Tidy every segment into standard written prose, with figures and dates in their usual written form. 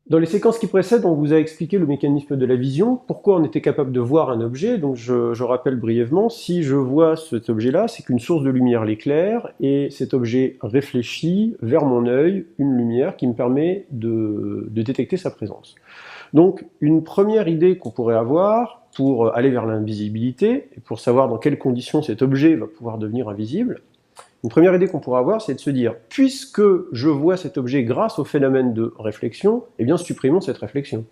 Dans les séquences qui précèdent, on vous a expliqué le mécanisme de la vision, pourquoi on était capable de voir un objet. Donc je rappelle brièvement, si je vois cet objet-là, c'est qu'une source de lumière l'éclaire, et cet objet réfléchit vers mon œil une lumière qui me permet de détecter sa présence. Donc une première idée qu'on pourrait avoir pour aller vers l'invisibilité, et pour savoir dans quelles conditions cet objet va pouvoir devenir invisible, une première idée qu'on pourrait avoir, c'est de se dire, puisque je vois cet objet grâce au phénomène de réflexion, eh bien supprimons cette réflexion.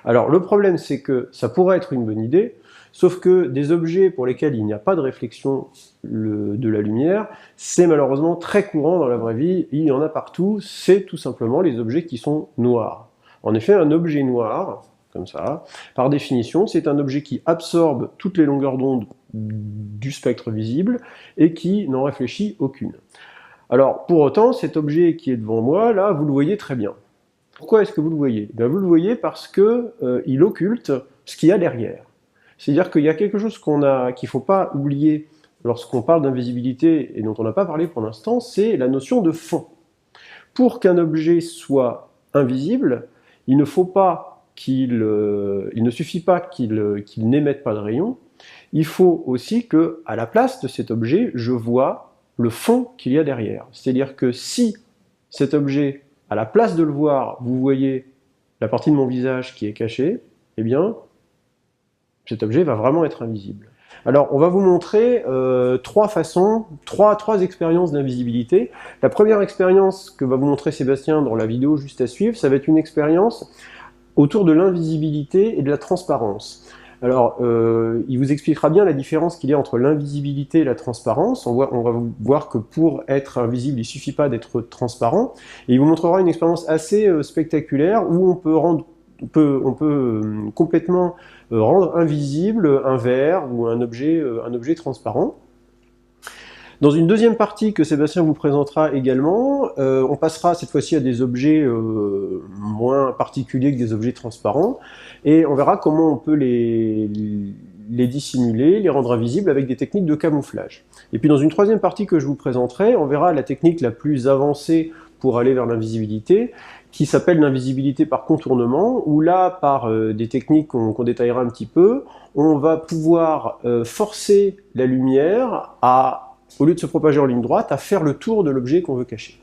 Alors le problème, c'est que ça pourrait être une bonne idée, sauf que des objets pour lesquels il n'y a pas de réflexion de la lumière, c'est malheureusement très courant dans la vraie vie, il y en a partout, c'est tout simplement les objets qui sont noirs. En effet, un objet noir, comme ça, par définition, c'est un objet qui absorbe toutes les longueurs d'onde du spectre visible et qui n'en réfléchit aucune. Alors, pour autant, cet objet qui est devant moi, là, vous le voyez très bien. Pourquoi est-ce que vous le voyez? Vous le voyez parce que il occulte ce qu'il y a derrière. C'est-à-dire qu'il y a quelque chose qu'il ne faut pas oublier lorsqu'on parle d'invisibilité et dont on n'a pas parlé pour l'instant, c'est la notion de fond. Pour qu'un objet soit invisible, il ne suffit pas qu'il n'émette pas de rayons, il faut aussi que, à la place de cet objet, je vois le fond qu'il y a derrière. C'est-à-dire que si cet objet, à la place de le voir, vous voyez la partie de mon visage qui est cachée, eh bien, cet objet va vraiment être invisible. Alors, on va vous montrer trois expériences d'invisibilité. La première expérience que va vous montrer Sébastien dans la vidéo juste à suivre, ça va être une expérience autour de l'invisibilité et de la transparence. Alors, il vous expliquera bien la différence qu'il y a entre l'invisibilité et la transparence. On va voir que pour être invisible, il ne suffit pas d'être transparent. Et il vous montrera une expérience assez spectaculaire où on peut complètement rendre invisible un verre ou un objet transparent. Dans une deuxième partie que Sébastien vous présentera également, on passera cette fois-ci à des objets moins particuliers que des objets transparents, et on verra comment on peut les dissimuler, les rendre invisibles avec des techniques de camouflage. Et puis dans une troisième partie que je vous présenterai, on verra la technique la plus avancée pour aller vers l'invisibilité, qui s'appelle l'invisibilité par contournement, où là, par des techniques qu'on détaillera un petit peu, on va pouvoir forcer la lumière à, au lieu de se propager en ligne droite, à faire le tour de l'objet qu'on veut cacher.